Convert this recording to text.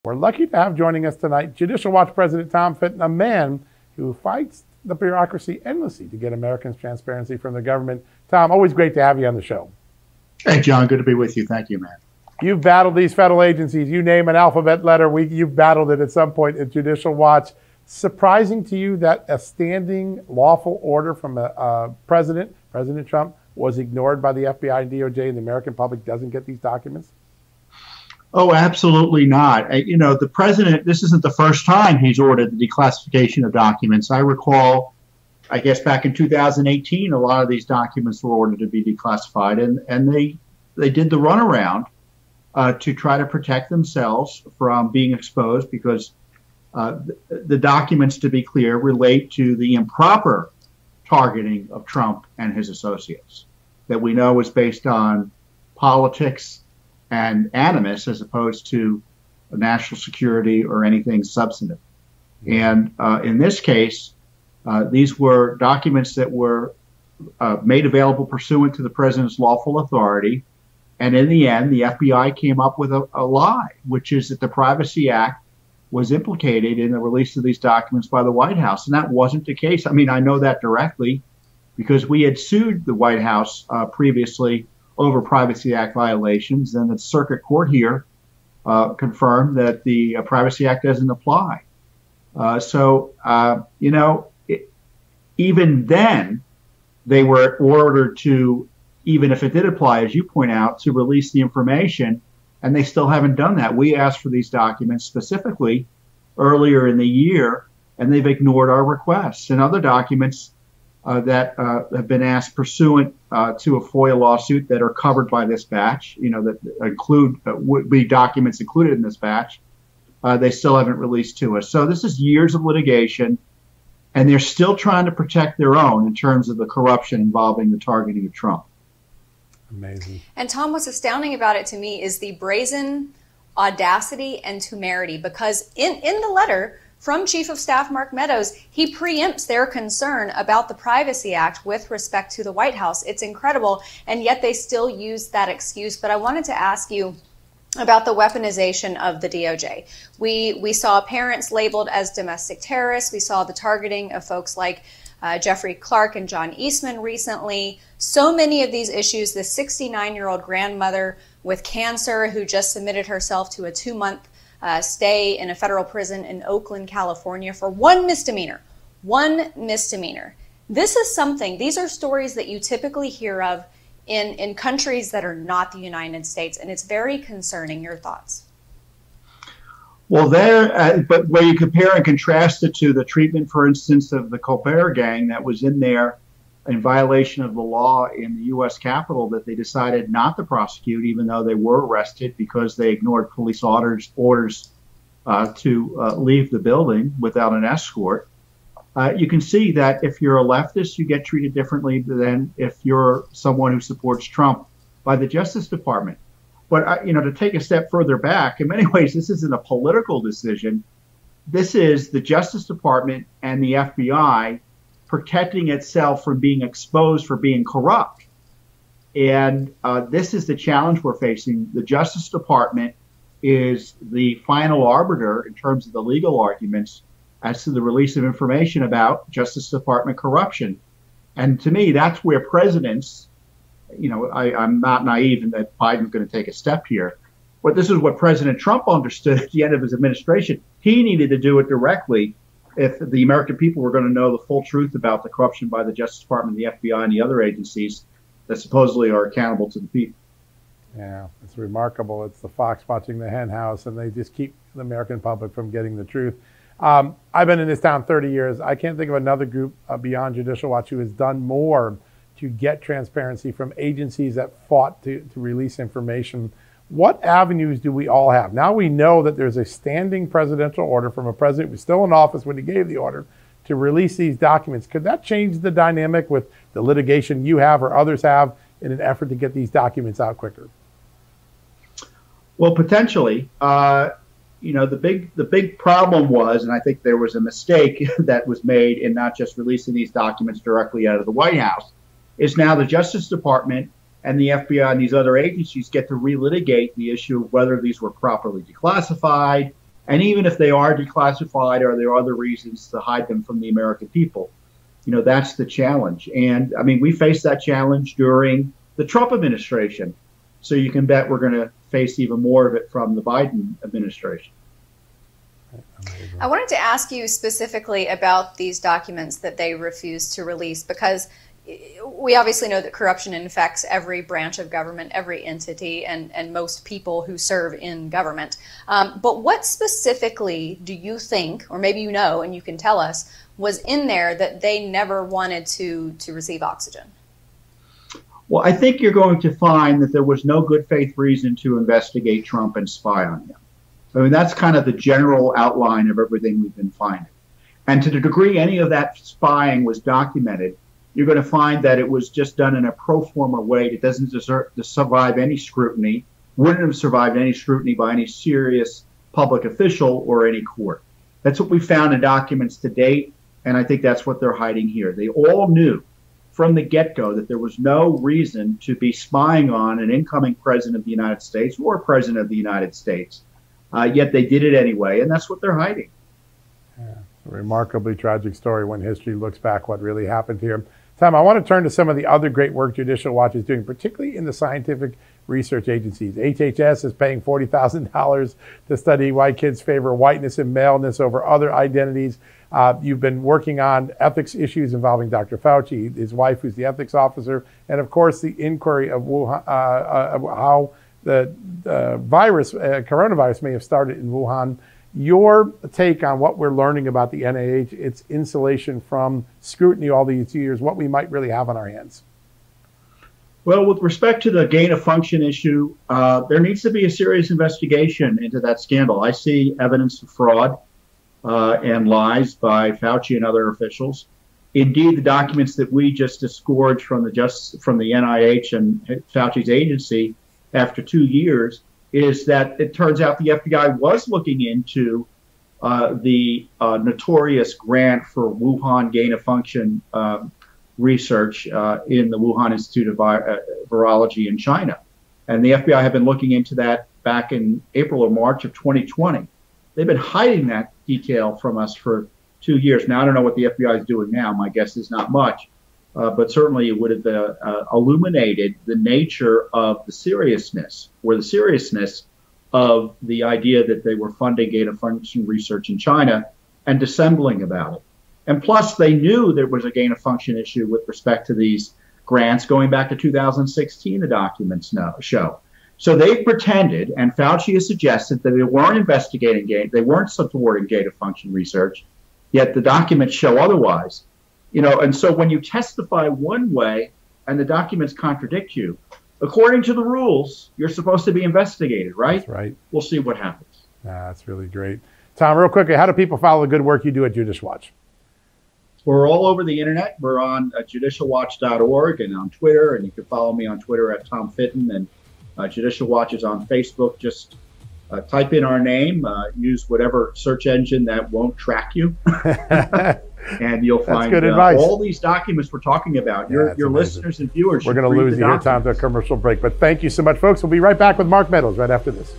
We're lucky to have joining us tonight Judicial Watch President Tom Fitton, a man who fights the bureaucracy endlessly to get Americans transparency from the government. Tom, always great to have you on the show. Hey, John, good to be with you. Thank you, man. You've battled these federal agencies. You name an alphabet letter, you've battled it at some point at Judicial Watch. Surprising to you that a standing lawful order from President Trump, was ignored by the FBI and DOJ, and the American public doesn't get these documents? Oh, absolutely not. You know, the president, this isn't the first time he's ordered the declassification of documents. I recall, I guess back in 2018, a lot of these documents were ordered to be declassified, and they did the runaround to try to protect themselves from being exposed because the documents, to be clear, relate to the improper targeting of Trump and his associates that we know is based on politics and animus as opposed to national security or anything substantive. And in this case, these were documents that were made available pursuant to the president's lawful authority. And in the end, the FBI came up with a lie, which is that the Privacy Act was implicated in the release of these documents by the White House. And that wasn't the case. I mean, I know that directly because we had sued the White House previously over Privacy Act violations, and the circuit court here confirmed that the Privacy Act doesn't apply. You know, even then, they were ordered to, even if it did apply, as you point out, to release the information, and they still haven't done that. We asked for these documents specifically earlier in the year, and they've ignored our requests. And other documents that have been asked pursuant to a FOIA lawsuit that are covered by this batch, you know, that include would be documents included in this batch, they still haven't released to us. So this is years of litigation, and they're still trying to protect their own in terms of the corruption involving the targeting of Trump. Amazing. And Tom, what's astounding about it to me is the brazen audacity and temerity, because in the letter from Chief of Staff Mark Meadows, he preempts their concern about the Privacy Act with respect to the White House. It's incredible, and yet they still use that excuse. But I wanted to ask you about the weaponization of the DOJ. We saw parents labeled as domestic terrorists. We saw the targeting of folks like Jeffrey Clark and John Eastman recently. So many of these issues, the 69-year-old grandmother with cancer who just submitted herself to a 2-month stay in a federal prison in Oakland, California for one misdemeanor. One misdemeanor. This is something, these are stories that you typically hear of in countries that are not the United States, and it's very concerning. Your thoughts? Well, but where you compare and contrast it to the treatment, for instance, of the Colbert gang that was in there in violation of the law in the U.S. Capitol that they decided not to prosecute, even though they were arrested because they ignored police orders to leave the building without an escort. You can see that if you're a leftist, you get treated differently than if you're someone who supports Trump by the Justice Department. But, you know, to take a step further back, in many ways, this isn't a political decision. This is the Justice Department and the FBI protecting itself from being exposed for being corrupt. And this is the challenge we're facing. The Justice Department is the final arbiter in terms of the legal arguments as to the release of information about Justice Department corruption. And to me, that's where presidents, you know, I'm not naive in that Biden's going to take a step here, but this is what President Trump understood at the end of his administration. He needed to do it directly if the American people were going to know the full truth about the corruption by the Justice Department, the FBI, and the other agencies that supposedly are accountable to the people. Yeah, it's remarkable. It's the fox watching the hen house, and they just keep the American public from getting the truth. I've been in this town 30 years. I can't think of another group beyond Judicial Watch who has done more to get transparency from agencies that fought to release information. What avenues do we all have? Now we know that there's a standing presidential order from a president who was still in office when he gave the order to release these documents. Could that change the dynamic with the litigation you have or others have in an effort to get these documents out quicker? Well, potentially. You know, the big problem was, and I think there was a mistake that was made in not just releasing these documents directly out of the White House, is now the Justice Department and the FBI and these other agencies get to relitigate the issue of whether these were properly declassified, And even if they are declassified or there are other reasons to hide them from the American people, that's the challenge. And I mean, we faced that challenge during the Trump administration. So you can bet we're going to face even more of it from the Biden administration. I wanted to ask you specifically about these documents that they refuse to release, because we obviously know that corruption infects every branch of government, every entity, and most people who serve in government. But what specifically do you think, or maybe you know and you can tell us, was in there that they never wanted to receive oxygen? Well, I think you're going to find that there was no good faith reason to investigate Trump and spy on him. I mean, that's kind of the general outline of everything we've been finding. And to the degree any of that spying was documented, you're going to find that it was just done in a pro forma way that doesn't deserve to survive any scrutiny, wouldn't have survived any scrutiny by any serious public official or any court. That's what we found in documents to date, and I think that's what they're hiding here. They all knew from the get-go that there was no reason to be spying on an incoming president of the United States or president of the United States, yet they did it anyway, and that's what they're hiding. Yeah, a remarkably tragic story when history looks back what really happened here. Tom, I want to turn to some of the other great work Judicial Watch is doing, particularly in the scientific research agencies. HHS is paying $40,000 to study why kids favor whiteness and maleness over other identities. You've been working on ethics issues involving Dr. Fauci, his wife, who's the ethics officer, and of course the inquiry of Wuhan, how the coronavirus may have started in Wuhan. Your take on what we're learning about the NIH, its insulation from scrutiny all these years, what we might really have on our hands? Well, with respect to the gain of function issue, there needs to be a serious investigation into that scandal. I see evidence of fraud and lies by Fauci and other officials. Indeed, the documents that we just disgorged from the NIH and Fauci's agency after 2 years is that it turns out the FBI was looking into the notorious grant for Wuhan gain of function research in the Wuhan Institute of Virology in China. And the FBI had been looking into that back in April or March of 2020. They've been hiding that detail from us for 2 years. Now, I don't know what the FBI is doing now. My guess is not much. But certainly it would have illuminated the nature of the seriousness of the idea that they were funding gain of function research in China and dissembling about it. And plus, they knew there was a gain of function issue with respect to these grants going back to 2016, the documents show. So they pretended, and Fauci has suggested that they weren't investigating they weren't supporting gain of function research, yet the documents show otherwise. And so when you testify one way and the documents contradict you, according to the rules, you're supposed to be investigated, right? That's right. We'll see what happens. That's really great. Tom, real quickly, how do people follow the good work you do at Judicial Watch? We're all over the internet. We're on judicialwatch.org and on Twitter, and you can follow me on Twitter at Tom Fitton, and Judicial Watch is on Facebook. Just type in our name, use whatever search engine that won't track you. And you'll find all these documents we're talking about. Your listeners and viewers. We're going to lose you here, Tom, to a commercial break. But thank you so much, folks. We'll be right back with Mark Meadows right after this.